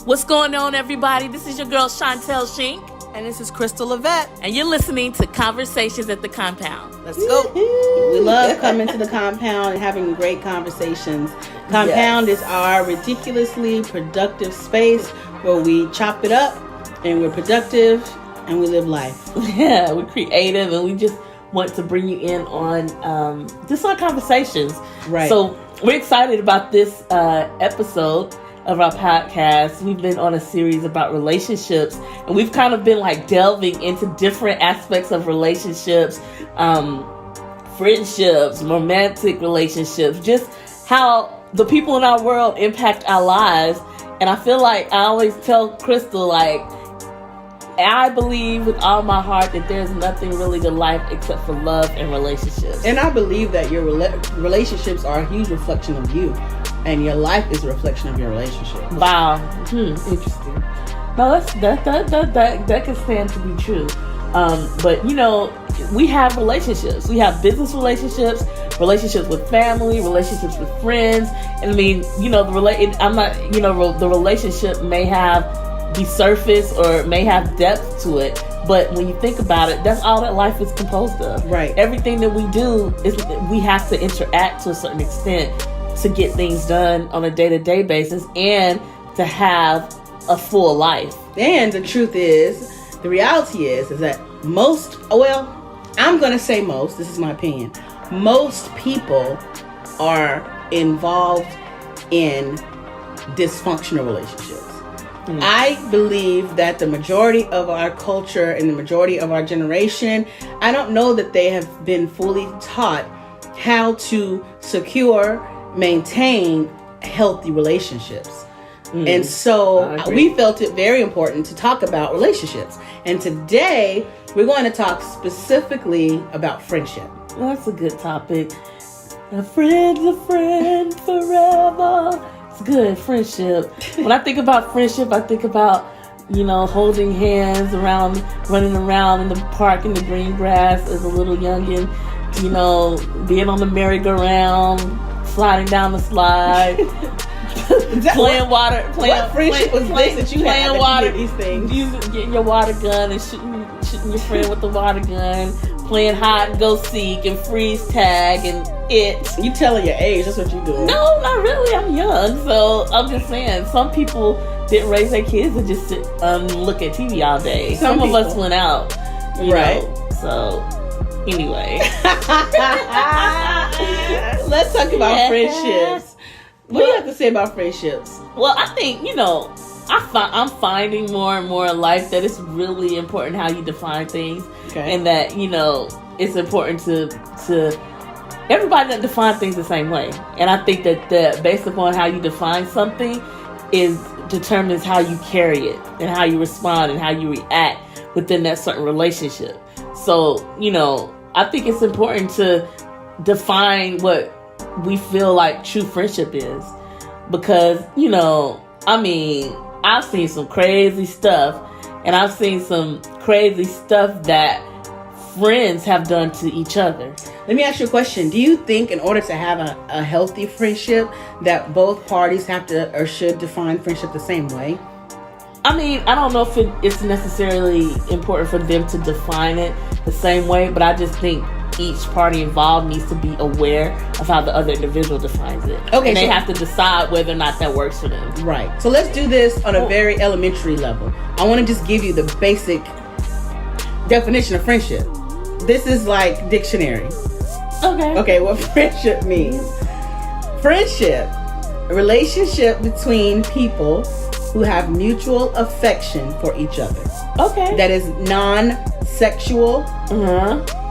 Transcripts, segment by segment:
What's going on, everybody? This is your girl, Chantel Shink. And this is Crystal Levette. And you're listening to Conversations at the Compound. Let's go. We love coming to the compound and having great conversations. Compound is our ridiculously productive space where we chop it up and we're productive and we live life. Yeah, we're creative and we just want to bring you in on just our conversations. Right. So we're excited about this episode of our podcast. We've been on a series about relationships, and we've kind of been like delving into different aspects of relationships, friendships, romantic relationships, just how the people in our world impact our lives. And I feel like I always tell Crystal, like, I believe with all my heart that there's nothing really to life except for love and relationships. And I believe that your relationships are a huge reflection of you. And your life is a reflection of your relationship. Wow. Interesting. No, that can stand to be true. But, you know, we have relationships. We have business relationships, relationships with family, relationships with friends. And I mean, you know, the relationship may be surface or may have depth to it. But when you think about it, that's all that life is composed of. Right. Everything that we do is we have to interact to a certain extent to get things done on a day-to-day basis and to have a full life. And the reality is that I'm going to say most, this is my opinion, most people are involved in dysfunctional relationships. I believe that the majority of our culture and the majority of our generation, I don't know that they have been fully taught how to maintain healthy relationships. And so we felt it very important to talk about relationships. And today we're going to talk specifically about friendship. Well, that's a good topic. A friend forever. It's good, friendship. When I think about friendship, I think about, you know, holding hands running around in the park in the green grass as a little youngin', you know, being on the merry-go-round, sliding down the slide, playing water. What friendship was this that you had water? These things, getting your water gun and shooting your friend with the water gun, playing hide and go seek and freeze tag and it. You telling your age? That's what you doing? No, not really. I'm young, so I'm just saying. Some people didn't raise their kids and just sit look at TV all day. Some of us went out, right? Know, so anyway. Let's talk about friendships. What do you have to say about friendships? Well, I think, you know, I'm finding more and more in life that it's really important how you define things. Okay. And that, you know, it's important to everybody doesn't define things the same way. And I think that based upon how you define something determines how you carry it and how you respond and how you react within that certain relationship. So, you know, I think it's important to define what we feel like true friendship is, because, you know, I mean, I've seen some crazy stuff, and I've seen some crazy stuff that friends have done to each other. Let me ask you a question. Do you think in order to have a healthy friendship that both parties have to or should define friendship the same way? I mean, I don't know if it's necessarily important for them to define it the same way, but I just think each party involved needs to be aware of how the other individual defines it. Okay, and they have to decide whether or not that works for them. Right. So let's do this on a very elementary level. I want to just give you the basic definition of friendship. This is like dictionary. Okay, what friendship means. Friendship, a relationship between people who have mutual affection for each other. Okay. That is non-sexual.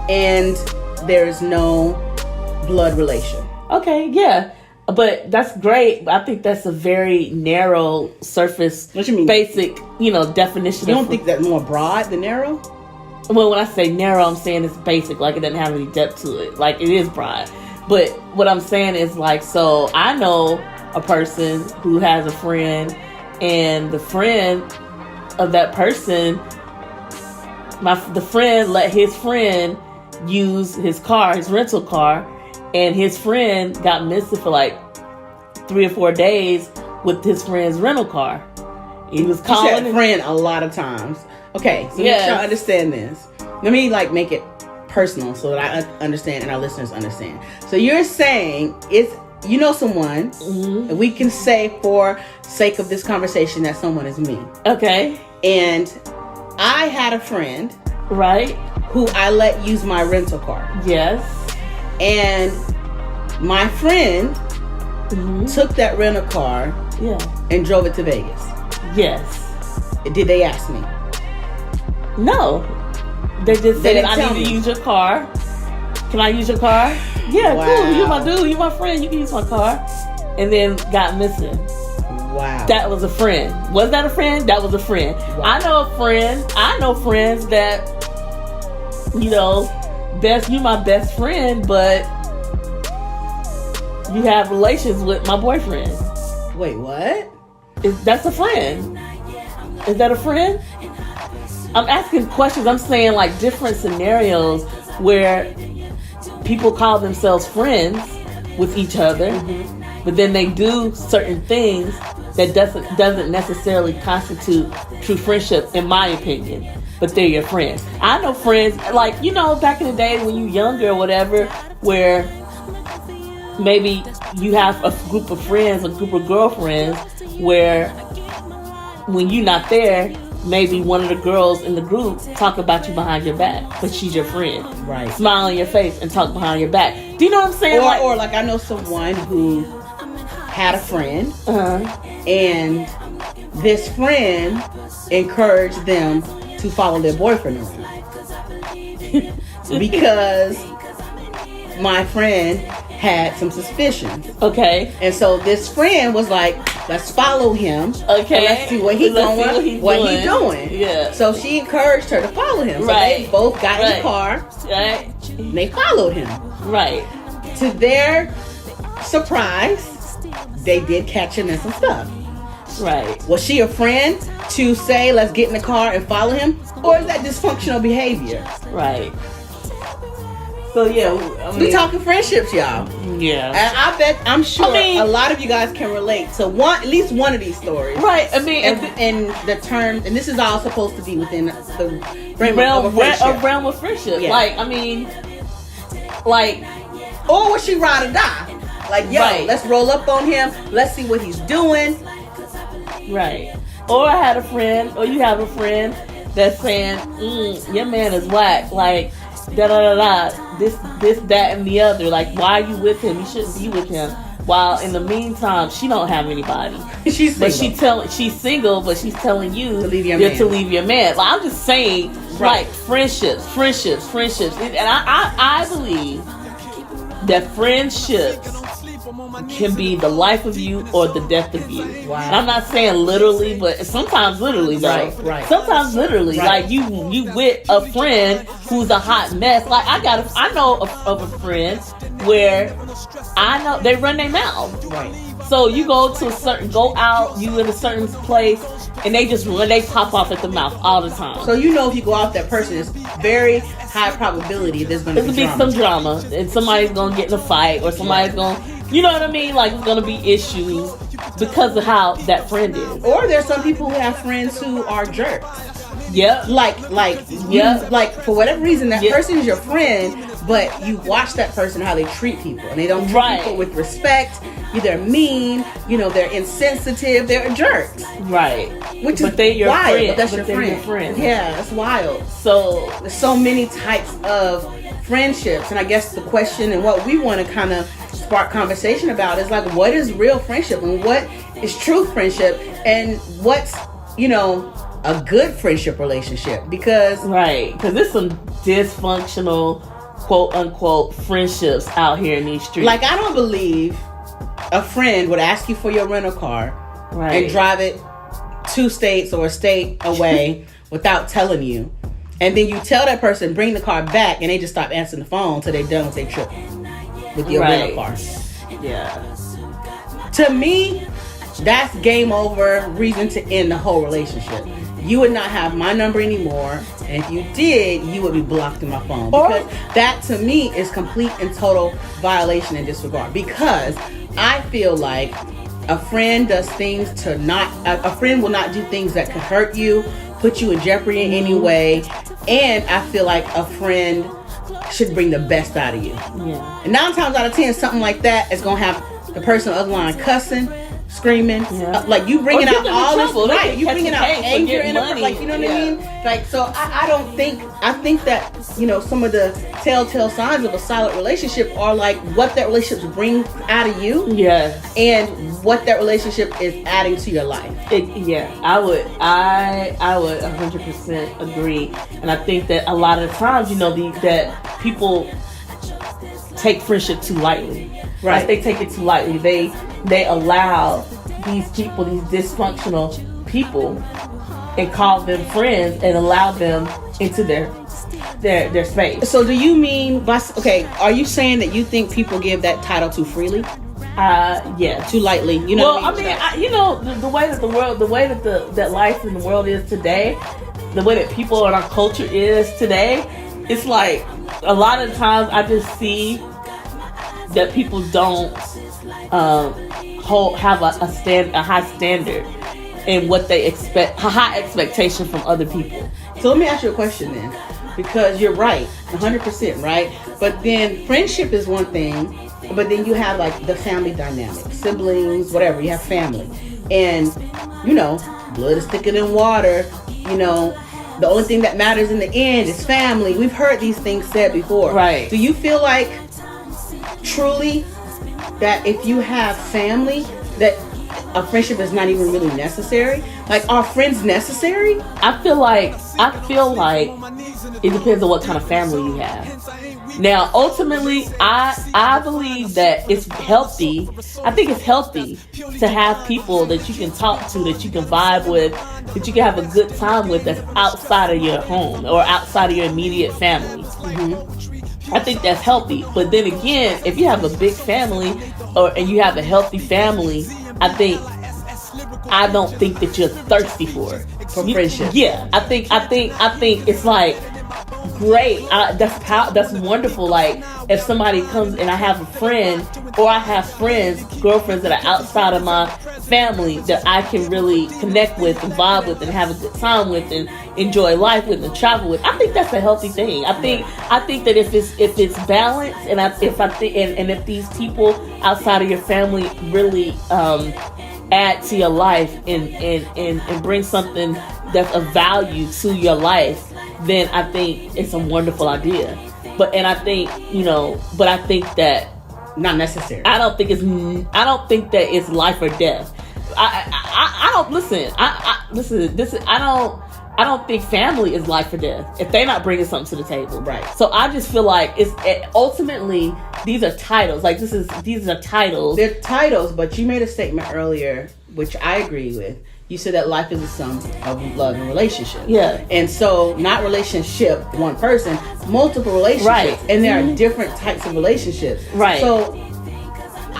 And there's no blood relation. Okay, yeah. But that's great. I think that's a very narrow surface, what you mean? Basic, you know, definition. You don't think that's more broad than narrow? Well, when I say narrow, I'm saying it's basic. Like, it doesn't have any depth to it. Like, it is broad. But what I'm saying is, like, so I know a person who has a friend, and the friend of that person, the friend let his friend use his car, his rental car, and his friend got missing for like 3 or 4 days with his friend's rental car. He was calling. You said friend a lot of times. Okay, so make sure I understand this. Let me make it personal so that I understand and our listeners understand. So you're saying someone, and we can say for sake of this conversation that someone is me. Okay. And I had a friend, right, who I let use my rental car. Yes. And my friend took that rental car and drove it to Vegas. Yes. Did they ask me? No. They just said, I need to use your car. Can I use your car? Yeah, cool. You're my dude. You're my friend. You can use my car. And then got missing. Wow. That was a friend. Was that a friend? That was a friend. Wow. I know friends that, you my best friend, but you have relations with my boyfriend. Wait, what? That's a friend. Is that a friend? I'm asking questions. I'm saying different scenarios where people call themselves friends with each other, but then they do certain things that doesn't necessarily constitute true friendship, in my opinion. But they're your friends. I know friends, back in the day when you younger or whatever, where maybe you have a group of friends, a group of girlfriends, where when you're not there, maybe one of the girls in the group talk about you behind your back, but she's your friend. Right. Smile on your face and talk behind your back. Do you know what I'm saying? Or I know someone who had a friend, and this friend encouraged them to follow their boyfriend around because my friend had some suspicions. Okay. And so this friend was like, let's follow him. Okay. Let's see what he's doing. Yeah. So she encouraged her to follow him. So they both got in the car. Right. And they followed him. Right. To their surprise, they did catch him in some stuff. Right. Was she a friend to say, let's get in the car and follow him? Or is that dysfunctional behavior? Right. So we talking friendships, y'all. Yeah. And I'm sure a lot of you guys can relate to at least one of these stories. Right. And the term, and this is all supposed to be within the realm of friendship. Yeah. Or was she ride or die? Let's roll up on him. Let's see what he's doing. Right. Or I had a friend, or you have a friend that's saying, your man is whack. This, that, and the other. Why are you with him? You shouldn't be with him. While in the meantime, she don't have anybody. She's single. She's single, but she's telling you to leave your man. I'm just saying, friendships. And I believe that friendships can be the life of you or the death of you. Wow. And I'm not saying literally, but sometimes literally, though. Right. Sometimes literally, you with a friend who's a hot mess. I know of a friend where I know they run their mouth. Right. So you go out, you in a certain place, and they pop off at the mouth all the time. So if you go out that person, it's very high probability there's going to be some drama, and somebody's going to get in a fight, or somebody's going to, you know what I mean? It's going to be issues because of how that friend is. Or there's some people who have friends who are jerks. Yep. For whatever reason, that person is your friend, but you watch that person how they treat people, and they don't treat people with respect. They're mean. They're insensitive. They're jerks. Right. But they're your wild. friend. But that's your friend. Yeah, that's wild. So there's so many types of friendships, and I guess the question and what we want to kind of spark conversation about is what is real friendship and what is true friendship, and what's a good friendship relationship, because there's some dysfunctional quote unquote friendships out here in these streets. I don't believe a friend would ask you for your rental car and drive it 2 states or a state away without telling you, and then you tell that person bring the car back, and they just stop answering the phone until they're done with their trip with your rental car. Yeah. To me, that's game over, reason to end the whole relationship. You would not have my number anymore, and if you did, you would be blocked in my phone, because that to me is complete and total violation and disregard. Because I feel like a friend does things to not, a friend will not do things that could hurt you, put you in jeopardy in any way. And I feel like a friend should bring the best out of you. Yeah. And 9 times out of 10, something like that is going to have the person on the other line cussing, screaming, like you bringing out all this, right? You bringing out anger in it, like, you know what I mean? Like, so I think that, you know, some of the telltale signs of a solid relationship are like what that relationship brings out of you, and what that relationship is adding to your life. I would 100% agree, and I think that a lot of the times, you know, that people take friendship too lightly. Right. Like they take it too lightly. They allow these people, these dysfunctional people, and call them friends and allow them into their space. So do you mean, are you saying that you think people give that title too freely? Yeah. Too lightly. You know what I mean? You know, the way that the world, the way that that life in the world is today, the way that people in our culture is today, it's like a lot of times I just see that people don't have a high standard in what they expect, a high expectation from other people. So let me ask you a question then, because you're right, 100% right. But then friendship is one thing, but then you have like the family dynamic, siblings, whatever. You have family, and you know, blood is thicker than water. You know, the only thing that matters in the end is family. We've heard these things said before. Right. Do you feel like truly that if you have family, that a friendship is not even really necessary? Like, are friends necessary? I feel like it depends on what kind of family you have. Now, ultimately, I believe that it's healthy. I think it's healthy to have people that you can talk to, that you can vibe with, that you can have a good time with, that's outside of your home or outside of your immediate family. Mm-hmm. I think that's healthy. But then again, if you have a big family and you have a healthy family, I don't think that you're thirsty for friendship. Yeah, I think it's like great. That's wonderful. Like if somebody comes and I have a friend, or I have girlfriends that are outside of my family that I can really connect with and vibe with and have a good time with and enjoy life with and travel with. I think that's a healthy thing. I think that if it's balanced, and if these people outside of your family really add to your life and bring something that's of value to your life, then I think it's a wonderful idea. But I think that not necessary. I don't think that it's life or death. I don't listen. I don't think family is life or death if they're not bringing something to the table. Right. So I just feel like ultimately these are titles. Like these are titles. They're titles, but you made a statement earlier, which I agree with. You said that life is a sum of love and relationship. Yeah. And so not relationship, one person, multiple relationships. Right. And there are different types of relationships. Right. So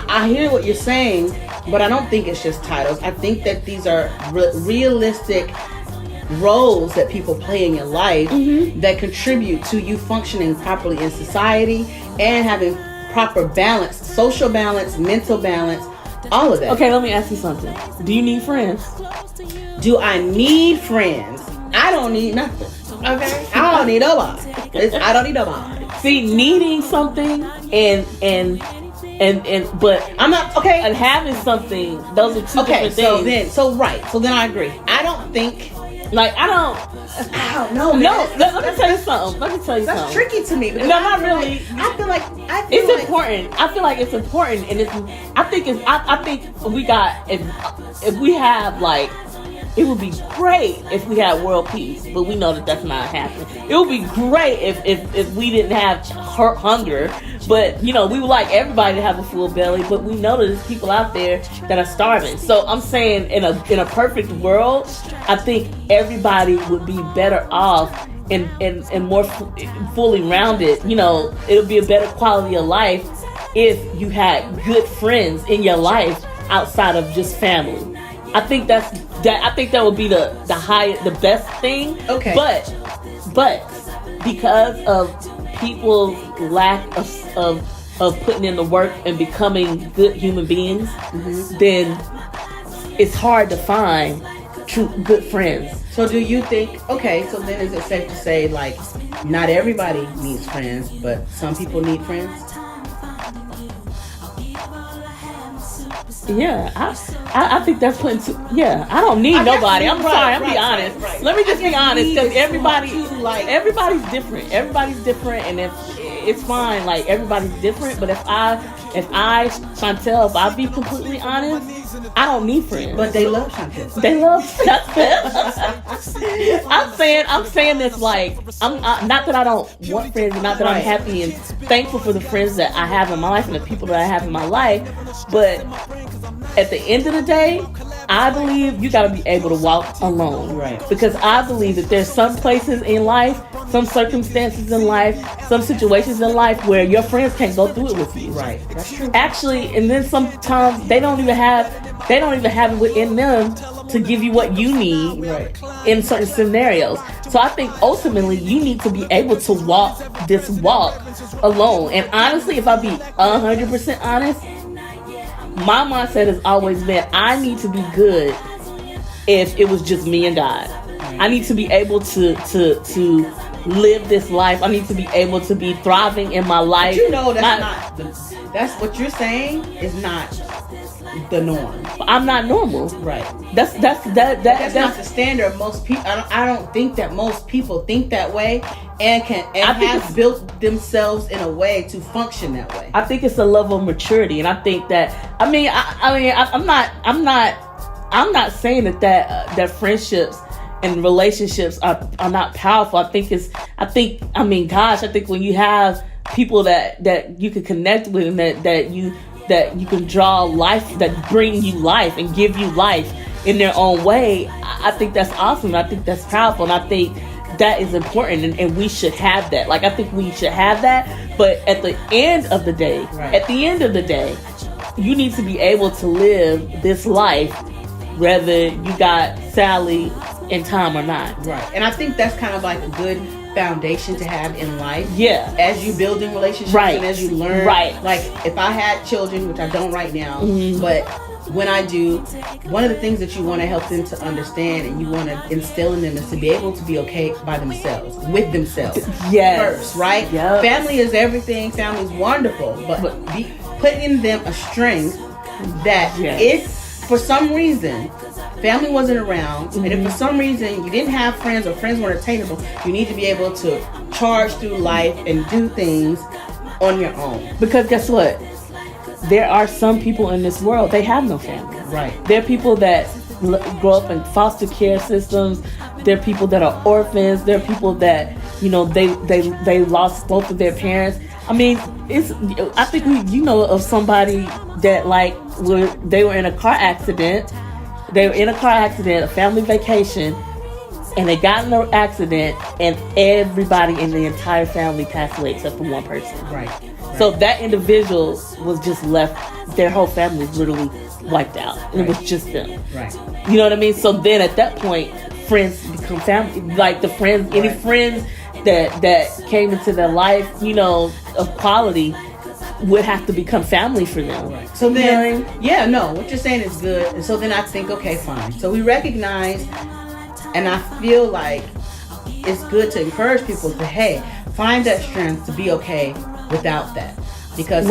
I hear what you're saying, but I don't think it's just titles. I think that these are realistic roles that people play in your life that contribute to you functioning properly in society and having proper balance, social balance, mental balance, all of that. Okay, let me ask you something. Do you need friends? Do I need friends? I don't need nothing. Okay? I don't need nobody. I don't need nobody. See, needing something and but I'm not okay. And having something, those are two different things. So then I agree. I don't think. Like I don't know. Man. No, let me tell you something. That's tricky to me. No, not really. I feel like it's important. I feel like it's important, and I think we got if we have like. It would be great if we had world peace, but we know that that's not happening. It would be great if we didn't have hunger, but we would like everybody to have a full belly, but we know that there's people out there that are starving. So I'm saying in a perfect world, I think everybody would be better off and more fully rounded. It'll be a better quality of life if you had good friends in your life outside of just family. I think that would be the best thing. Okay. But because of people's lack of of putting in the work and becoming good human beings, then it's hard to find true good friends. So do you think, okay, so then is it safe to say, like, not everybody needs friends, but some people need friends? Yeah, I think that's putting I don't need nobody. I'm sorry, I'm be honest. Right. Let me just be honest, because everybody's different. Everybody's different, and if it's fine, like, everybody's different. But if I Chantel, if I be completely honest, I don't need friends. But they love Chantel. They love Chantel. I'm saying this, like, I'm not that I don't want friends, and not that I'm happy and thankful for the friends that I have in my life and the people that I have in my life, but at the end of the day, I believe you got to be able to walk alone. Right. Because I believe that there's some places in life, some circumstances in life, some situations in life where your friends can't go through it with you. Right. That's true. Actually, and then sometimes they don't even have it within them to give you what you need in certain scenarios. So I think ultimately you need to be able to walk this walk alone. And honestly, if I be 100% honest, my mindset has always been, I need to be good if it was just me and God. I need to be able to live this life. I need to be able to be thriving in my life. But that's what you're saying is not the norm. I'm not normal. Right. That's not the standard of most people. I don't think that most people think that way and have built themselves in a way to function that way. I think it's a level of maturity, and I think that I'm not saying that friendships and relationships are not powerful. I think when you have people that you can connect with and that you can draw life, that bring you life and give you life in their own way, I think that's awesome. I think that's powerful, and I think that is important, and we should have that. Like, I think we should have that, but at the end of the day, you need to be able to live this life whether you got Sally in time or not. Right. And I think that's kind of like a good foundation to have in life. Yeah. As you build in relationships and as you learn. Right. Like, if I had children, which I don't right now, but when I do, one of the things that you want to help them to understand and you want to instill in them is to be able to be okay by themselves, with themselves. Yes. First, right? Yep. Family is everything. Family is wonderful, but putting in them a strength that if for some reason family wasn't around, and if for some reason you didn't have friends or friends weren't attainable, you need to be able to charge through life and do things on your own. Because guess what? There are some people in this world, they have no family. Right. There are people that grow up in foster care systems. There are people that are orphans. There are people that, they lost both of their parents. I mean, I think you know of somebody that, like, they were in a car accident. They were in a car accident, a family vacation, and they got in an accident, and everybody in the entire family passed away except for one person. Right. So that individual was just left. Their whole family was literally wiped out. And it was just them. Right. You know what I mean? So then at that point, friends become family. Like the friends, any friends that came into their life, of quality, would have to become family for them. Right. So then, what you're saying is good. And so then I think, okay, fine. So we recognize, and I feel like it's good to encourage people to, hey, find that strength to be okay without that. Because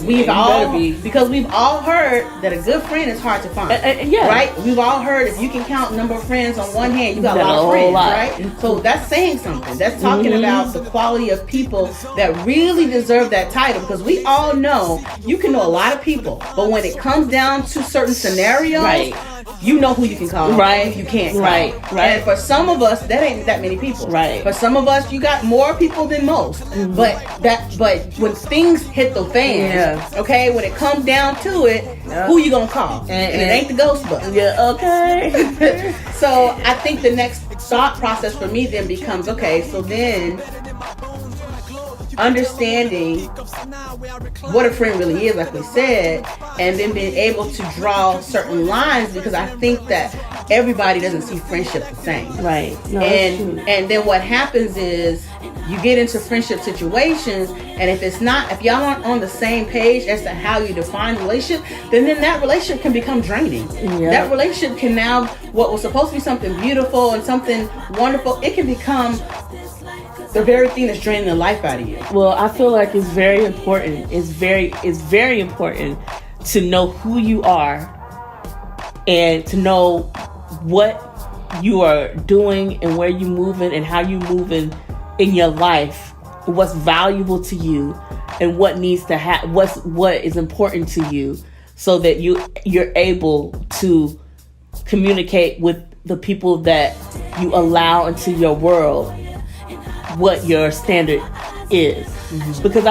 we've all heard that a good friend is hard to find. Right? We've all heard if you can count the number of friends on one hand, you got a lot of friends, right? So that's saying something. That's talking about the quality of people that really deserve that title. Because we all know you can know a lot of people, but when it comes down to certain scenarios, you know who you can call. Right. You can't call. Right. And for some of us, that ain't that many people. Right. For some of us, you got more people than most. But when things hit the fan, okay, when it comes down to it, who you gonna call? And it ain't the Ghostbusters. Yeah, okay. So I think the next thought process for me then becomes, okay, so then understanding what a friend really is, like we said, and then being able to draw certain lines, because I think that everybody doesn't see friendship the same. Right. No, and then what happens is you get into friendship situations, and if y'all aren't on the same page as to how you define the relationship, then that relationship can become draining. Yeah. That relationship can now, what was supposed to be something beautiful and something wonderful, it can become the very thing that's draining the life out of you. Well, I feel like it's very important. It's very important to know who you are and to know what you are doing and where you're moving and how you're moving in your life, what's valuable to you and what needs to happen, what is important to you, so that you're able to communicate with the people that you allow into your world what your standard is. Mm-hmm. Because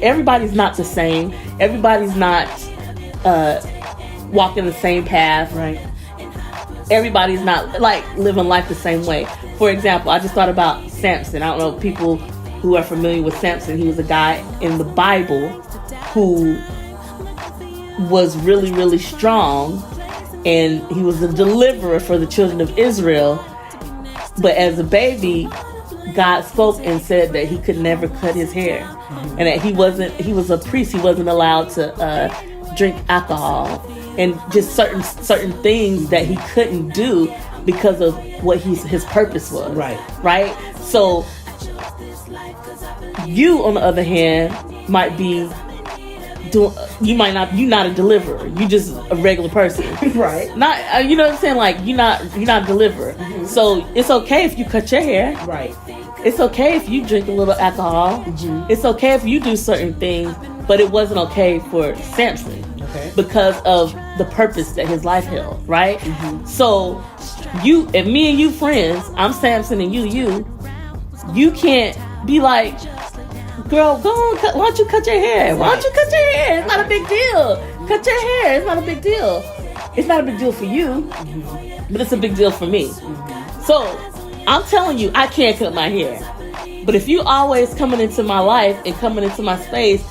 everybody's not the same. Everybody's not walking the same path. Right. Everybody's not like living life the same way. For example, I just thought about Samson. I don't know people who are familiar with Samson. He was a guy in the Bible who was really, really strong, and he was a deliverer for the children of Israel. But as a baby, God spoke and said that he could never cut his hair, and that he was a priest. He wasn't allowed to drink alcohol, and just certain things that he couldn't do because of what his purpose was. Right. So you, on the other hand, might be doing. You're not a deliverer. You just a regular person. Right. Not. You know what I'm saying? Like you're not a deliverer. Mm-hmm. So it's okay if you cut your hair. Right. It's okay if you drink a little alcohol. Mm-hmm. It's okay if you do certain things, but it wasn't okay for Samson. Okay. Because of the purpose that his life held, right? Mm-hmm. So you and me and you friends, I'm Samson and you can't be like, girl, go on, why don't you cut your hair? Why don't you cut your hair? It's not a big deal. Cut your hair. It's not a big deal. It's not a big deal for you, but it's a big deal for me. So I'm telling you, I can't cut my hair. But if you always coming into my life and coming into my space,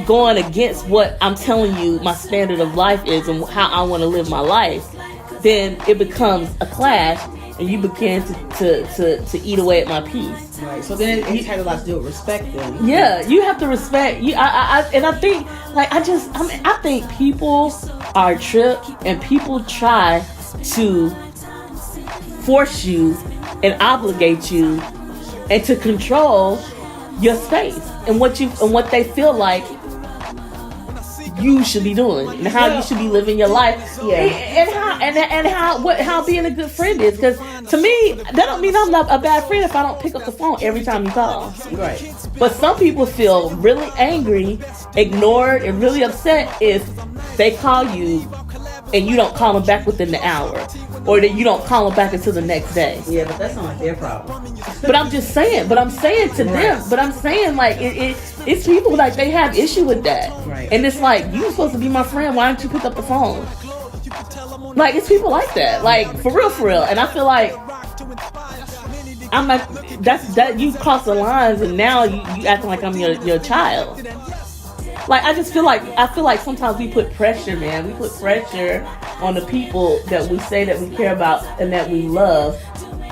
going against what I'm telling you my standard of life is and how I want to live my life, then it becomes a clash, and you begin to eat away at my peace. Right. So then it has a lot to do with respect. Then. Yeah, you have to respect. I think I think people are tripped, and people try to force you and obligate you and to control your space and what they feel like you should be doing and how you should be living your life. Yeah. And how being a good friend is. Because to me, that don't mean I'm not a bad friend if I don't pick up the phone every time you call. Right. But some people feel really angry, ignored, and really upset if they call you and you don't call them back within the hour, or that you don't call them back until the next day. Yeah, but that's not their problem. But I'm saying to them. But I'm saying like it's people like they have issue with that. Right. And it's like, you supposed to be my friend. Why don't you pick up the phone? Like, it's people like that. Like, for real. And I feel like I'm not. That you cross the lines, and now you acting like I'm your child. Like, I feel like sometimes we put pressure, man. We put pressure on the people that we say that we care about and that we love,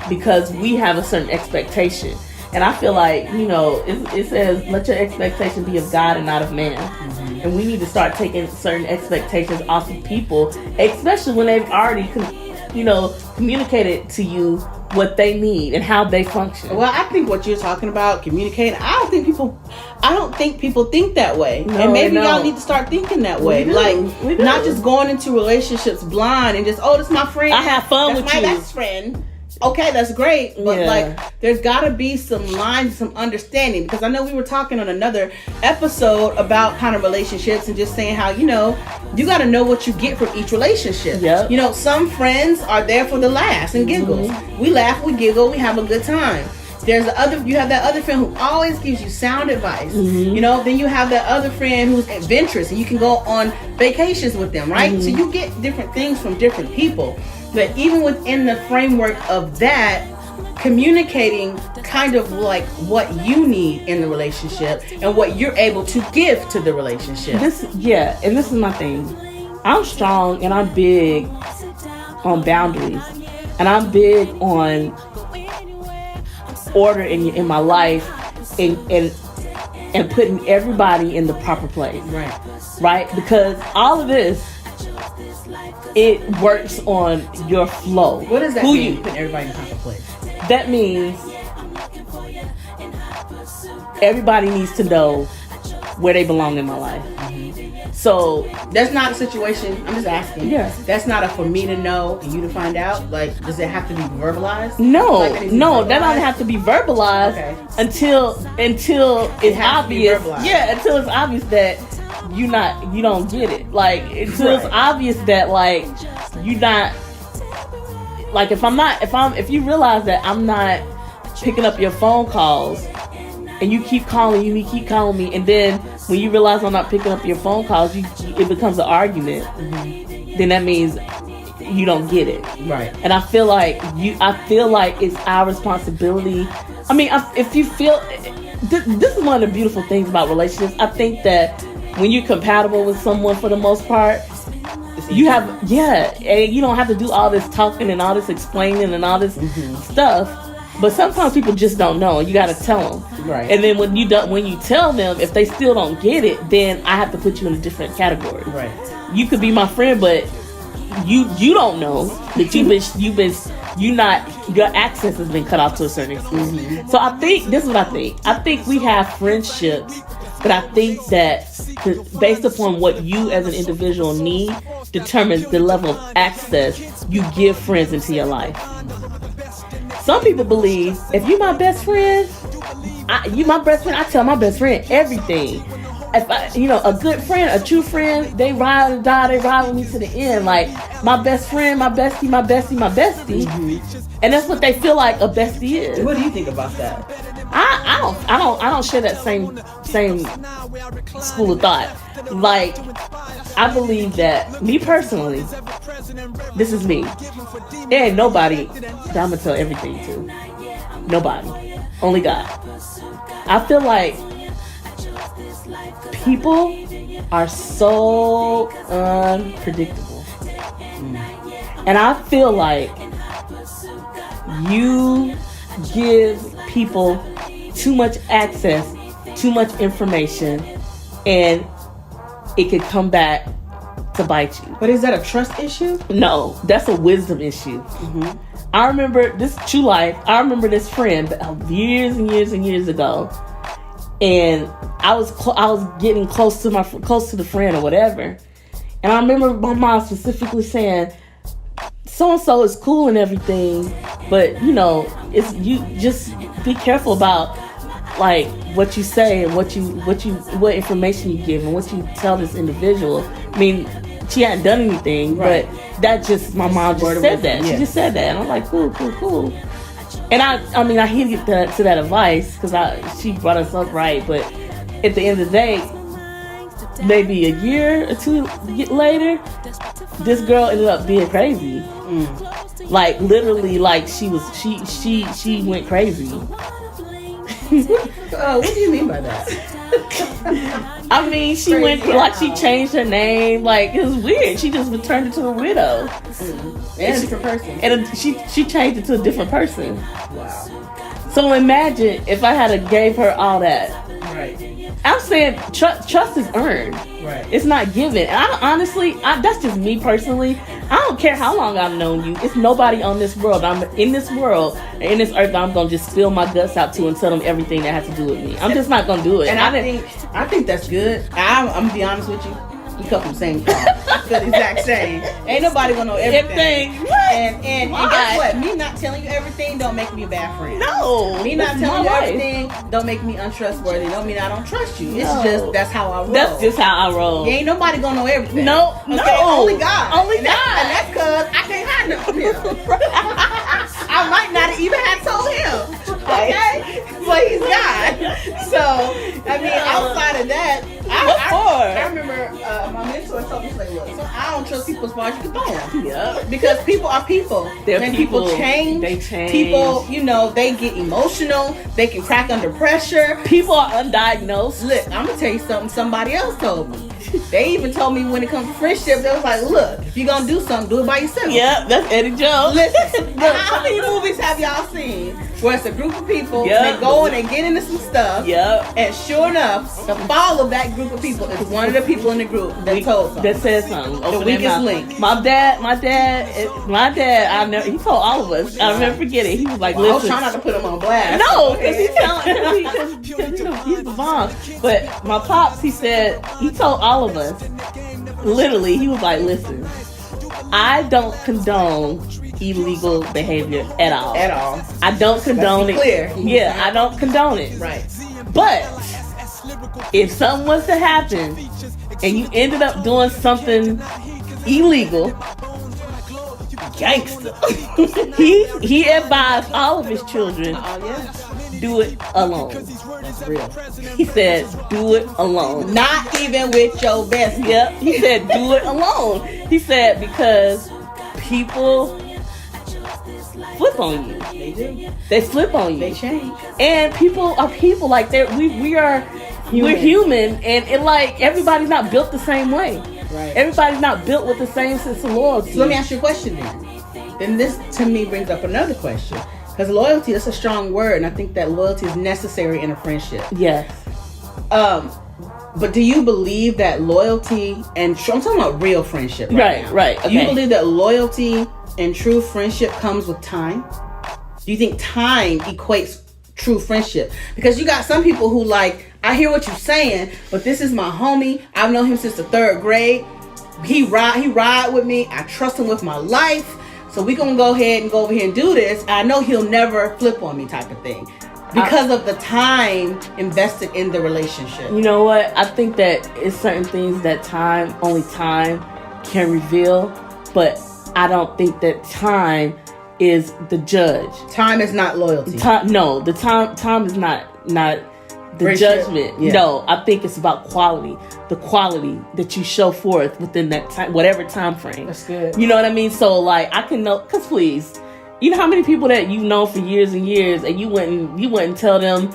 because we have a certain expectation. And I feel like, it says, let your expectation be of God and not of man. Mm-hmm. And we need to start taking certain expectations off of people, especially when they've already, communicated to you what they need and how they function. Well, I think what you're talking about, communicating, I don't think people think that way. No, and maybe y'all need to start thinking that way. We do. Not just going into relationships blind and just, this is my friend. I have fun with you. That's my best friend. Okay, that's great, but there's got to be some lines, some understanding, because I know we were talking on another episode about kind of relationships and just saying how, you got to know what you get from each relationship. Yep. Some friends are there for the laughs and giggles. Mm-hmm. We laugh, we giggle, we have a good time. You have that other friend who always gives you sound advice. Mm-hmm. Then you have that other friend who's adventurous and you can go on vacations with them, right? Mm-hmm. So you get different things from different people. But even within the framework of that, communicating kind of like what you need in the relationship and what you're able to give to the relationship. And this is my thing. I'm strong and I'm big on boundaries. And I'm big on order in my life and putting everybody in the proper place. Right? Because all of this, it works on your flow. What does that mean, putting everybody in the proper place? That means everybody needs to know where they belong in my life. So that's not a situation. I'm just asking. Yeah. That's not a for me to know and you to find out. Like, does it have to be verbalized? No, that doesn't have to be verbalized until it's obvious. Yeah, until it's obvious that you don't get it. Like until it's obvious that like you're not. Like if you realize that I'm not picking up your phone calls. And you keep calling me, and then when you realize I'm not picking up your phone calls, it becomes an argument. Then that means you don't get it, right? And I feel like it's our responsibility. I mean, if you feel this is one of the beautiful things about relationships. I think that when you're compatible with someone, for the most part, you have and you don't have to do all this talking and all this explaining and all this stuff. But sometimes people just don't know, and you got to tell them. Right. And then when you tell them, if they still don't get it, then I have to put you in a different category. Right. You could be my friend, but you don't know that your access has been cut off to a certain extent. So I think this is what I think. I think we have friendships, but I think that based upon what you as an individual need determines the level of access you give friends into your life. Some people believe if you're my best friend, I tell my best friend everything. If a good friend, a true friend, they ride or die, they ride with me to the end. Like my best friend, my bestie. And that's what they feel like a bestie is. What do you think about that? I don't share that same school of thought. Like, I believe that, me personally, this is me. There ain't nobody that I'm gonna tell everything to. Nobody. Only God. I feel like people are so unpredictable. And I feel like you give people too much access, too much information, and it could come back to bite you. But is that a trust issue? No, that's a wisdom issue. I remember this true life. I remember this friend years and years and years ago, and I was getting close to the friend or whatever, and I remember my mom specifically saying, "So and so is cool and everything, but it's you just be careful about like what you say and what what information you give and what you tell this individual." I mean, she hadn't done anything, but that just my mom just said that. She just said that, and I'm like, cool. And I mean, I heeded to that advice because she brought us up right, but at the end of the day, maybe a year or two later, this girl ended up being crazy. Like literally, like she went crazy. What do you mean by that? I mean, she went like she changed her name. Like it was weird. She just turned into a widow. And a different person. And she changed it to a different person. Wow. So imagine if I had gave her all that. Right. I'm saying trust is earned. Right. It's not given. And honestly, that's just me personally. I don't care how long I've known you. It's nobody on this world. I'm in this world, in this earth, I'm going to just spill my guts out to and tell them everything that has to do with me. I'm just not going to do it. And I think that's good. I'm going to be honest with you. We come from the same car. I feel the exact same. Ain't nobody gonna know everything. And guess what? Me not telling you everything don't make me a bad friend. No. Me not telling you everything don't make me untrustworthy. Don't mean I don't trust you. It's just that's how I roll. That's just how I roll. Ain't nobody gonna know everything. No. Only God. Only God. And that's because I can't hide nothing from him. I might not even have told him. Okay? But he's God. So, I mean, outside of that, I remember my mentor told me, like, look, so I don't trust people as far as you can throw them. Yeah. Because people are people. When people change. They change. People, they get emotional. They can crack under pressure. People are undiagnosed. Look, I'm going to tell you something somebody else told me. They even told me when it comes to friendship, they was like, look, if you're going to do something, do it by yourself. Yeah, that's Eddie Jones. Listen, how many movies have y'all seen where it's a group of people, they go and they get into some stuff, and sure enough, the fall of that group of people is one of the people in the group that told something. That said something. The weakest link. My dad, he told all of us. I'll never forget it. He was like, listen. I was trying not to put him on blast. No, because he's the bomb. But my pops, he told all of us, literally, he was like, listen, I don't condone illegal behavior at all. I don't condone it. Clear. Yeah, I don't condone it. Right. But if something was to happen and you ended up doing something illegal, gangster. he advised all of his children, do it alone. That's real. He said, do it alone. Not even with your best. Yep. He said, do it alone. He said, because people flip on you. They do. They flip on you. They change. And people are people. Like, we're human, and it, like, everybody's not built the same way. Right. Everybody's not built with the same sense of loyalty. So let me ask you a question then. Then this, to me, brings up another question. Because loyalty, that's a strong word, and I think that loyalty is necessary in a friendship. Yes. But do you believe that loyalty and I'm talking about real friendship right now. Right. Okay. Do you believe that loyalty and true friendship comes with time? Do you think time equates true friendship? Because you got some people who, like, I hear what you're saying, but this is my homie. I've known him since the 3rd grade. He ride with me. I trust him with my life. So we gonna go ahead and go over here and do this. I know he'll never flip on me, type of thing, because of the time invested in the relationship. You know what? I think that it's certain things that only time can reveal, but I don't think that time is the judge. Time is not loyalty. Time is not the friendship. Judgment. Yeah. No, I think it's about quality. The quality that you show forth within that time, whatever time frame. That's good. You know what I mean? So, like, I can know, because please, you know how many people that you've known for years and years, and you wouldn't tell them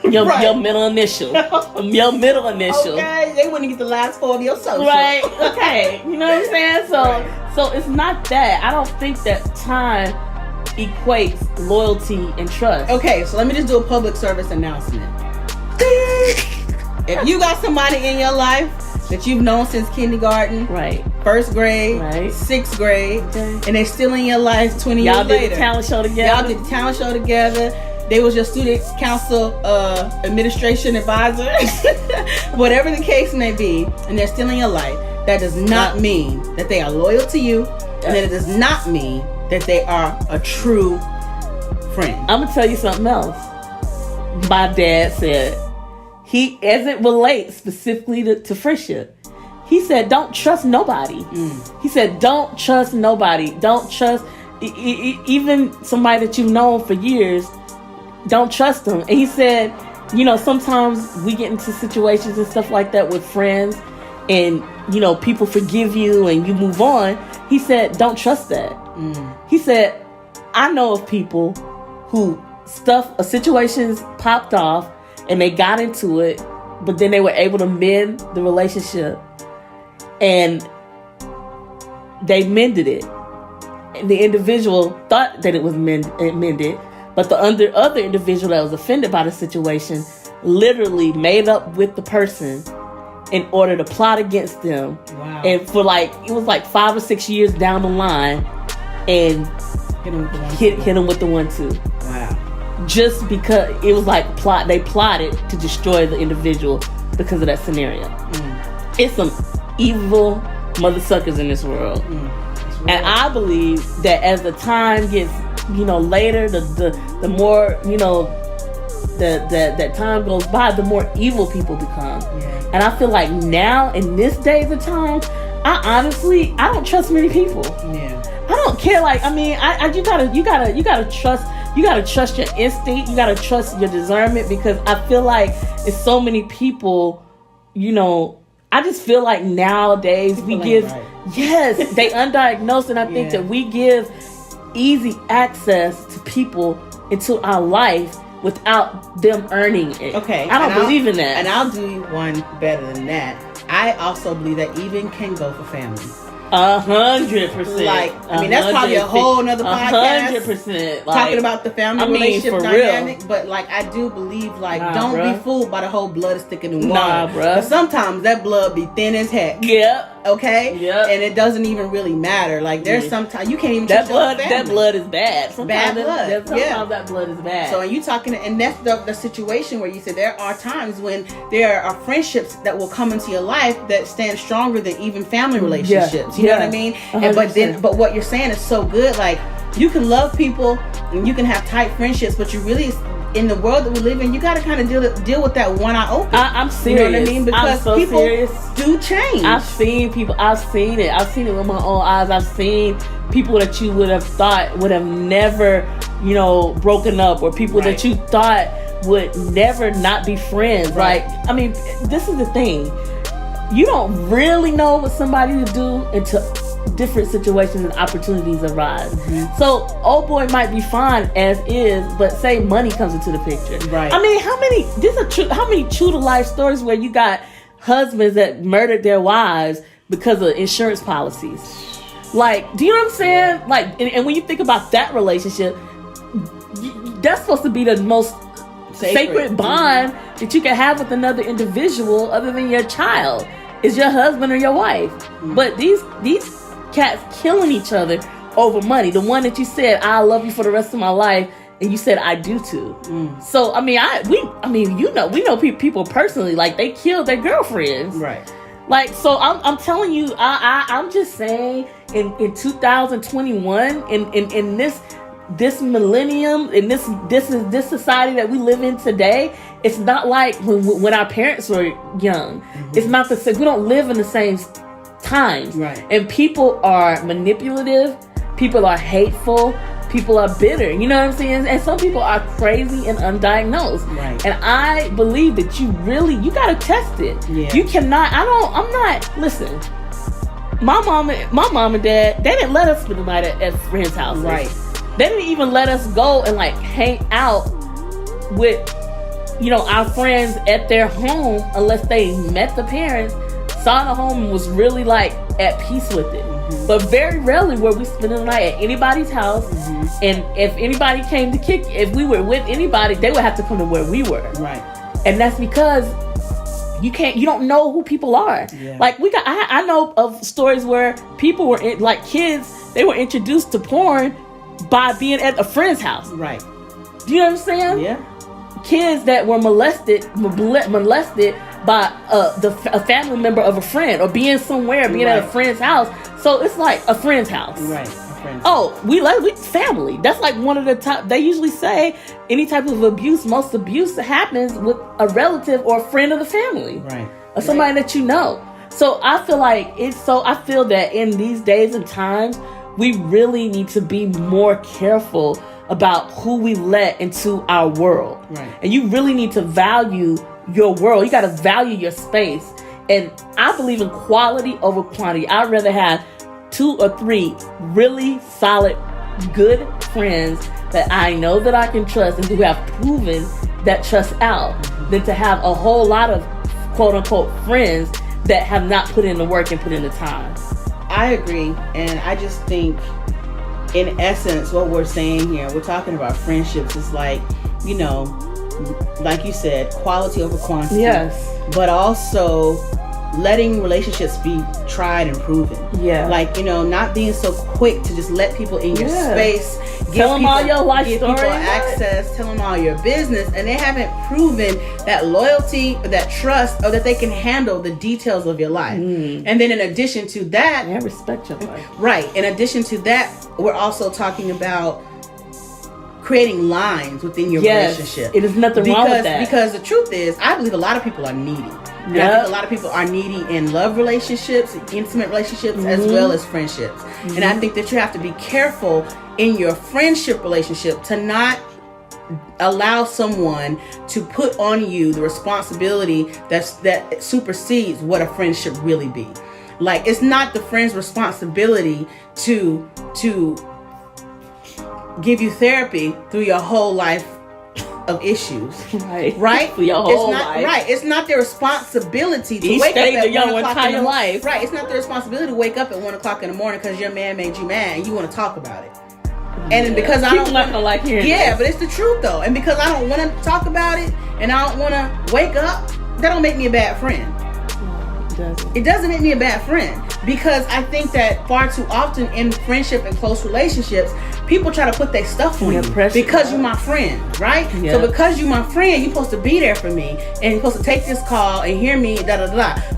your middle initial. Your middle initial. Okay, they wouldn't get the last 4 of your social. Right, okay. You know what I'm saying? So it's not that. I don't think that time equates loyalty and trust. Okay, so let me just do a public service announcement. If you got somebody in your life that you've known since kindergarten, right, 1st grade, right, 6th grade, and they're still in your life 20 years later. Y'all did the talent show together. Y'all did the talent show together. They was your student council administration advisor. Whatever the case may be, and they're still in your life, that does not mean that they are loyal to you, and it does not mean that they are a true friend. I'm going to tell you something else. My dad said, as it relates specifically to friendship, he said, don't trust nobody. He said, don't trust nobody. Don't trust even somebody that you've known for years. Don't trust them. And he said, sometimes we get into situations and stuff like that with friends, and people forgive you and you move on. He said, don't trust that. He said, I know of people who situations popped off and they got into it, but then they were able to mend the relationship, and they mended it. And the individual thought that it was mended, but the other individual that was offended by the situation literally made up with the person in order to plot against them. Wow. And it was 5 or 6 years down the line, and hit him with the 1-2. Wow. Just because it was like they plotted to destroy the individual because of that scenario. It's some evil mother suckers in this world. And I believe that as the time gets, later, the more, that time goes by, the more evil people become. Yeah. And I feel like now, in this days of time, I don't trust many people. Yeah. I don't care. You gotta trust. You gotta trust your instinct. You gotta trust your discernment, because I feel like it's so many people. I just feel like nowadays we give. Right. Yes, they undiagnosed, and I think that we give easy access to people into our life without them earning it. Okay, I don't believe in that. And I'll do you one better than that. I also believe that even can go for family. 100%. Like, I mean, that's probably a whole nother podcast. 100%. Talking about the family relationship dynamic. Real. But, like, I do believe, like, don't be fooled by the whole blood is thicker than water. But sometimes that blood be thin as heck. Yep. Okay? Yep. And it doesn't even really matter. Like, there's sometimes you can't even that blood. That blood is bad. Sometimes bad blood. Sometimes that blood is bad. So, and you talking, and that's the situation where you said there are times when there are friendships that will come into your life that stand stronger than even family relationships. You know what I mean? And but what you're saying is so good. Like, you can love people and you can have tight friendships, but you really, in the world that we live in, you got to kind of deal with that one eye open. I'm serious. You know what I mean? Because people do change. I've seen it. I've seen it with my own eyes. I've seen people that you would have thought would have never, broken up, or people that you thought would never not be friends. Right. Like, I mean, this is the thing. You don't really know what somebody to do until different situations and opportunities arise. Mm-hmm. So, old boy might be fine as is, but say money comes into the picture. Right. I mean, how many true to life stories where you got husbands that murdered their wives because of insurance policies? Like, do you know what I'm saying? Like, and when you think about that relationship, that's supposed to be the most sacred bond that you can have with another individual other than your child, is your husband or your wife. But these cats killing each other over money. The one that you said, I love you for the rest of my life, and you said, I do too. So I mean, we know people personally, like, they killed their girlfriends. Right. Like, so I'm telling you, I'm just saying, in 2021, in this millennium, in this society that we live in today, it's not like when our parents were young. Mm-hmm. It's not the same. We don't live in the same times. Right. And people are manipulative. People are hateful. People are bitter. You know what I'm saying? And some people are crazy and undiagnosed. Right. And I believe that you gotta test it. Yeah. You cannot. Listen. My mom and dad, they didn't let us spend the night at friends' houses. Right. They didn't even let us go and, like, hang out with, our friends at their home unless they met the parents, saw the home, and was really, like, at peace with it. Mm-hmm. But very rarely were we spending the night at anybody's house. Mm-hmm. And if anybody came to if we were with anybody, they would have to come to where we were. Right. And that's because you don't know who people are. Yeah. Like, I know of stories where people were kids, they were introduced to porn by being at a friend's house. Right. Do you know what I'm saying? Yeah. Kids that were molested by a family member of a friend, or being at a friend's house. So it's like a friend's house. Right. We family. That's like one of the top. They usually say any type of abuse, most abuse happens with a relative or a friend of the family. Right. Or somebody that you know. So I feel that in these days and times, we really need to be more careful about who we let into our world. Right. And you really need to value your world. You got to value your space. And I believe in quality over quantity. I'd rather have 2 or 3 really solid, good friends that I know that I can trust and who have proven that trust out, than to have a whole lot of quote unquote friends that have not put in the work and put in the time. I agree, and I just think, in essence, what we're saying here, we're talking about friendships. It's like, like you said, quality over quantity. Yes. But also letting relationships be tried and proven. Yeah. Like, not being so quick to just let people in your space. Tell them all your life story. Give people access. Tell them all your business. And they haven't proven that loyalty, that trust, or that they can handle the details of your life. And then in addition to that... Yeah, respect your life. Right. In addition to that, we're also talking about creating lines within your relationship. It is nothing wrong with that. Because the truth is, I believe a lot of people are needy. And I think a lot of people are needy in love relationships, intimate relationships, as well as friendships. And I think that you have to be careful in your friendship relationship to not allow someone to put on you the responsibility that supersedes what a friendship really be. Like, it's not the friend's responsibility to give you therapy through your whole life of issues. Right. For your whole life. Right. It's not their responsibility to Each wake up at your 1 o'clock in the life. Right. It's not their responsibility to wake up at 1 o'clock in the morning because your man made you mad and you want to talk about it. And because I don't not gonna like hearing this. But it's the truth though. And because I don't want to talk about it and I don't want to wake up, that don't make me a bad friend. It doesn't make me a bad friend, because I think that far too often in friendship and close relationships, people try to put their stuff on you because you're my friend, right? Yeah. So because you're my friend, you're supposed to be there for me, and you're supposed to take this call and hear me,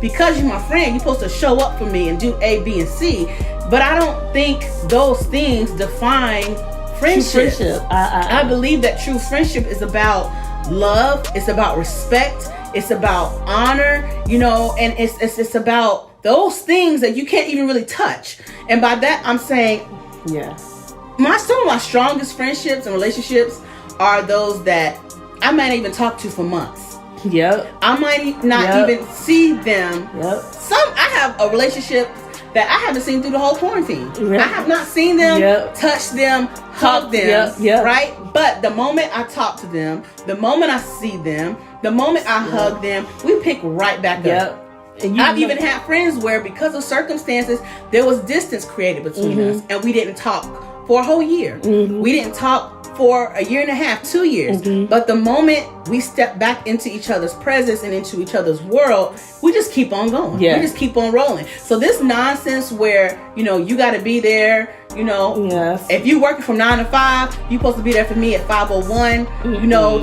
Because you're my friend, you're supposed to show up for me and do A, B, and C. But I don't think those things define friendship. True friendship. I believe that true friendship is about love. It's about respect. It's about honor, and it's about those things that you can't even really touch. And by that, I'm saying, some of my strongest friendships and relationships are those that I might even talk to for months. Yep. I might not even see them. Yep. I have a relationship that I haven't seen through the whole quarantine. Yep. I have not seen them, touch them, hug them, right? But the moment I talk to them, the moment I see them, the moment I hug them, we pick right back up. And I've even had friends where, because of circumstances, there was distance created between us, and we didn't talk for a whole year. Mm-hmm. We didn't talk for a year and a half, 2 years. Mm-hmm. But the moment we step back into each other's presence and into each other's world, we just keep on going. Yeah. We just keep on rolling. So this nonsense where, you got to be there, if you working from 9 to 5, you supposed to be there for me at 5:01,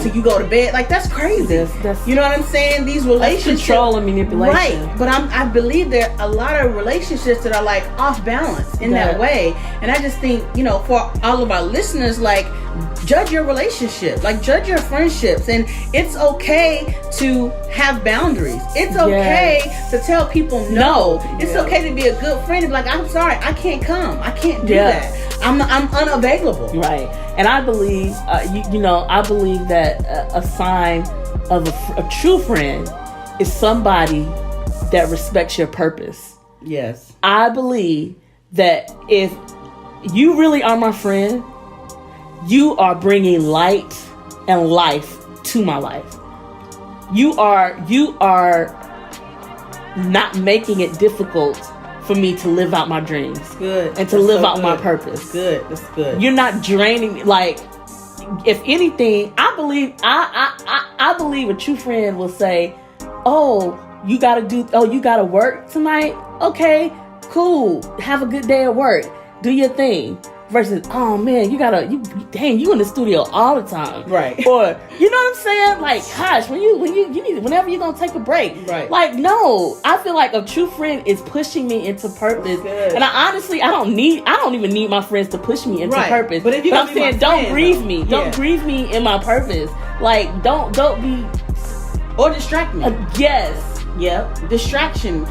till you go to bed. Like, that's crazy. That's, you know what I'm saying? These relationships, control and manipulation. Right. But I believe there are a lot of relationships that are like off balance in that way. And I just think, for all of our listeners, like, judge your relationship, like judge your friendships, and it's okay to have boundaries. It's okay to tell people no. It's okay to be a good friend and be like, I'm sorry, I can't come. I can't do that. I'm unavailable. Right. And I believe, I believe that a sign of a true friend is somebody that respects your purpose. Yes. I believe that if you really are my friend, you are bringing light and life to my life. You are not making it difficult for me to live out my dreams. Good. And to live out my purpose. That's good. You're not draining me. Like, if anything, I believe a true friend will say, you gotta work tonight? Okay, cool. Have a good day at work. Do your thing. Versus, oh man, you in the studio all the time, right? Or, you know what I'm saying? Like, gosh, whenever you're gonna take a break, right? Like, no, I feel like a true friend is pushing me into purpose, and I don't even need my friends to push me into purpose. But I'm saying, don't grieve me, don't grieve me in my purpose. Like, don't be or distract me. Yes, yep, distraction.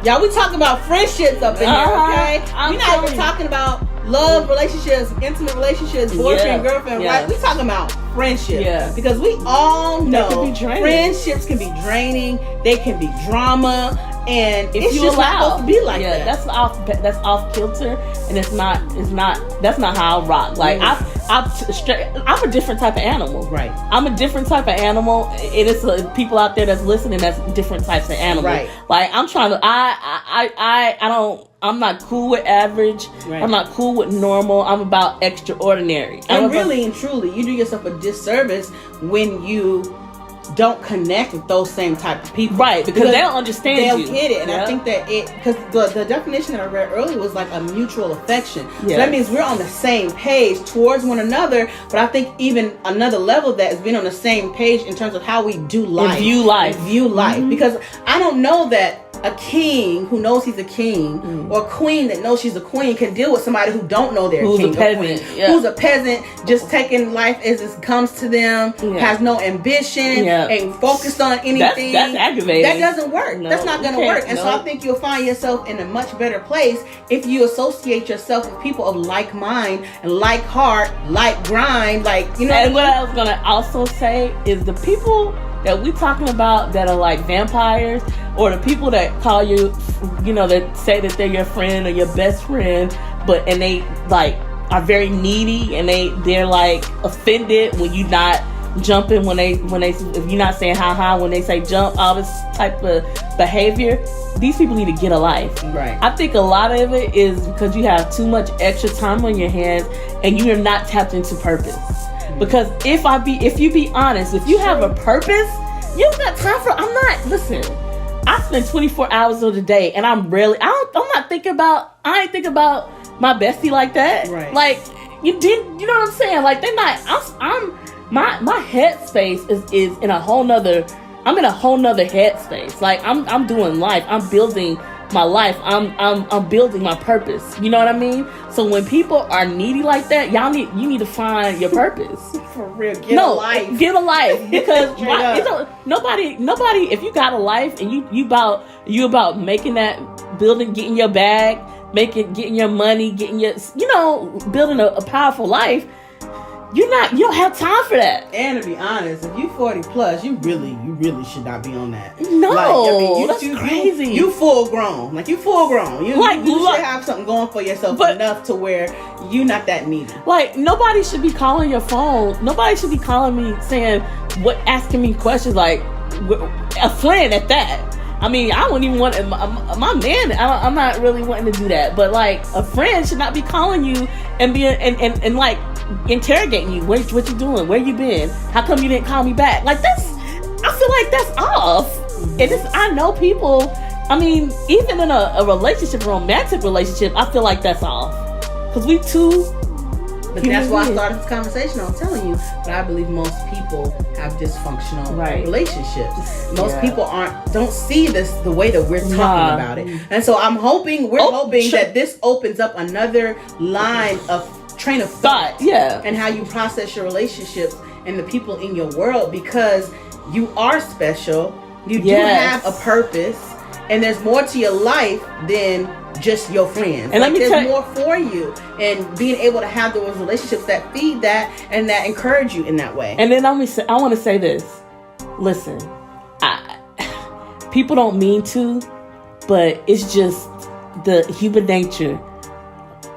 Y'all, we talking about friendships up in here, okay? We're not even talking about love relationships, intimate relationships, boyfriend, girlfriend, right? We talking about friendships. Yeah. Because we all know friendships can be draining. They can be drama. And it's just not supposed to be like that. That's off kilter, and that's not how I rock. Like, I'm a different type of animal. Right. I'm a different type of animal, and it's people out there that's listening that's different types of animals. Right. Like, I'm trying to. I'm not cool with average. Right. I'm not cool with normal. I'm about extraordinary. And really and truly, you do yourself a disservice when you don't connect with those same type of people, right? Because they don't understand you. They'll get it, and I think that because the definition that I read earlier was like a mutual affection. Yes. So that means we're on the same page towards one another. But I think even another level of that is being on the same page in terms of how we do life, and view life, mm-hmm. Because I don't know that a king who knows he's a king or a queen that knows she's a queen can deal with somebody who don't know they're who's king a peasant, who's a peasant, just taking life as it comes to them, has no ambition, ain't focused on anything. That's aggravating. That doesn't work. No, that's not going to work. And so I think you'll find yourself in a much better place if you associate yourself with people of like mind and like heart, like grind, like, you know. And what I was going to also say is the people that we talking about that are like vampires, or the people that call you, that say that they're your friend or your best friend, and they like are very needy and they're like offended when you not jumping when they if you're not saying hi when they say jump, all this type of behavior. These people need to get a life. Right. I think a lot of it is because you have too much extra time on your hands and you are not tapped into purpose. Because if you be honest, if you have a purpose, you don't got time for. Listen. I spend 24 hours of the day, and I ain't thinking about my bestie like that. Right. Like you know what I'm saying? Like they're not. My headspace is in a whole nother. I'm in a whole nother headspace. Like I'm doing life. I'm building my life. I'm building my purpose. You know what I mean? So when people are needy like that, you need to find your purpose. For real, get a life because nobody. If you got a life and you about making that building, getting your bag, getting your money, getting your building a powerful life. You don't have time for that. And to be honest, if you 40 plus, you really should not be on that. No, that's crazy. You full grown. You full grown. You should have something going for yourself enough to where you not that needy. Like nobody should be calling your phone. Nobody should be calling me saying asking me questions like a friend at that. I mean, I wouldn't even want my man. I'm not really wanting to do that. But like a friend should not be calling you and being and like interrogating you. What you doing? Where you been? How come you didn't call me back? Like I feel like that's off. And I know people. I mean, even in a relationship, a romantic relationship, I feel like that's off. Because we too. But that's why I started this conversation. I'm telling you, but I believe most people have dysfunctional relationships. Most people don't see this the way that we're talking about it. And so I'm hoping that this opens up another line of train of thought. And how you process your relationships and the people in your world, because you are special. You do have a purpose, and there's more to your life than just your friends. And there's more for you, and being able to have those relationships that feed that and that encourage you in that way. And then I want to say this. Listen, people don't mean to, but it's just the human nature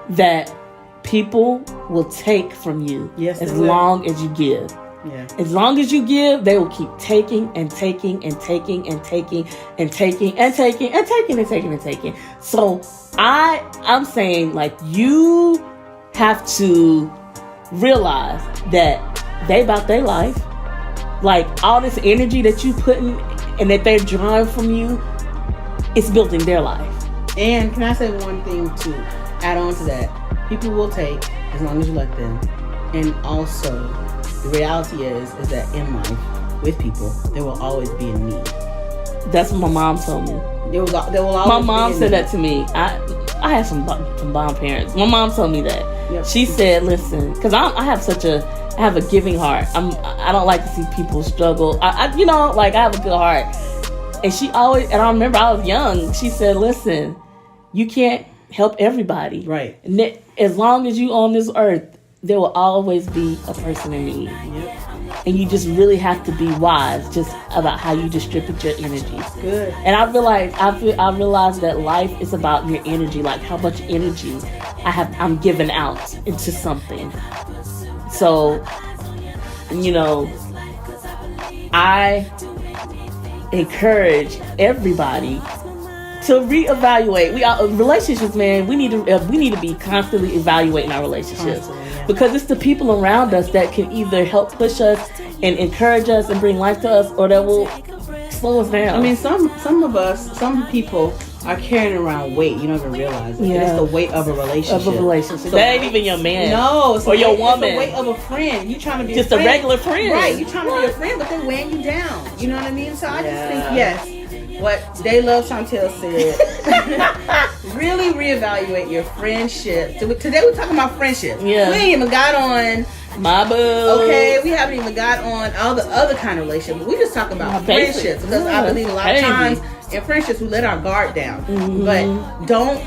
that people will take from you as long as you give. Yeah. As long as you give, they will keep taking and taking and taking and taking and taking and taking and taking and taking and taking. So I'm saying, like, you have to realize that they about their life. Like, all this energy that you putting and that they're drawing from you, it's building their life. And can I say one thing to add on to that? People will take as long as you let them. And also, the reality is that in life, with people, there will always be a need. That's what my mom told me. There will always my mom be a said need. That to me. I had some bomb parents. My mom told me that. Yep. She said, "Listen, because I have a giving heart. I don't like to see people struggle. I have a good heart." And she always, and I remember I was young. She said, "Listen, you can't help everybody. Right. And as long as you on this earth, there will always be a person in need. Yep. And you just really have to be wise just about how you distribute your energy." Good. And I realized that life is about your energy, like how much energy I'm giving out into something. So, I encourage everybody to reevaluate. Relationships, man. We need to be constantly evaluating our relationships. Because it's the people around us that can either help push us and encourage us and bring life to us, or that will slow us down. I mean, some people are carrying around weight. You don't even realize it. Yeah. It's the weight of a relationship. So that ain't even your man. No, or your woman. It's the weight of a friend. You trying to be just a regular friend. Right, you trying to be a friend, but they're weighing you down. You know what I mean? So I just think, yes, what They Love Chantel said, really reevaluate your friendship. Today we're talking about friendship. Yeah. We ain't even got on my boo. Okay, we haven't even got on all the other kind of relationships. We just talking about friendships, because I believe a lot of times in friendships we let our guard down. Mm-hmm. But don't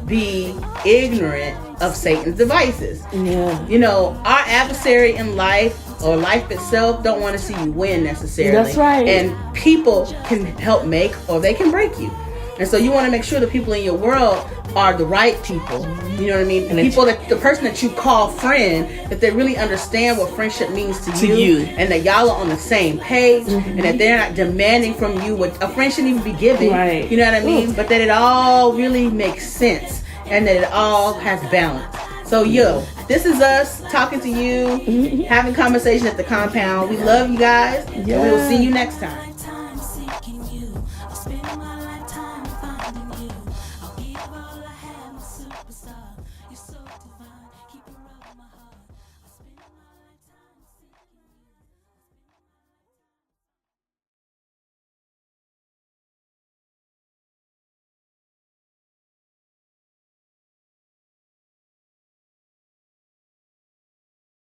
be ignorant of Satan's devices. Yeah. Our adversary in life, or life itself, don't want to see you win necessarily. That's right. And people can help make, or they can break you. And so you want to make sure the people in your world are the right people. You know what I mean? And people that the person that you call friend, that they really understand what friendship means to you, and that y'all are on the same page, and that they're not demanding from you what a friend shouldn't even be giving. Right. You know what I mean? But that it all really makes sense, and that it all has balance. So this is us talking to you, having conversation at the compound. We love you guys, and we will see you next time.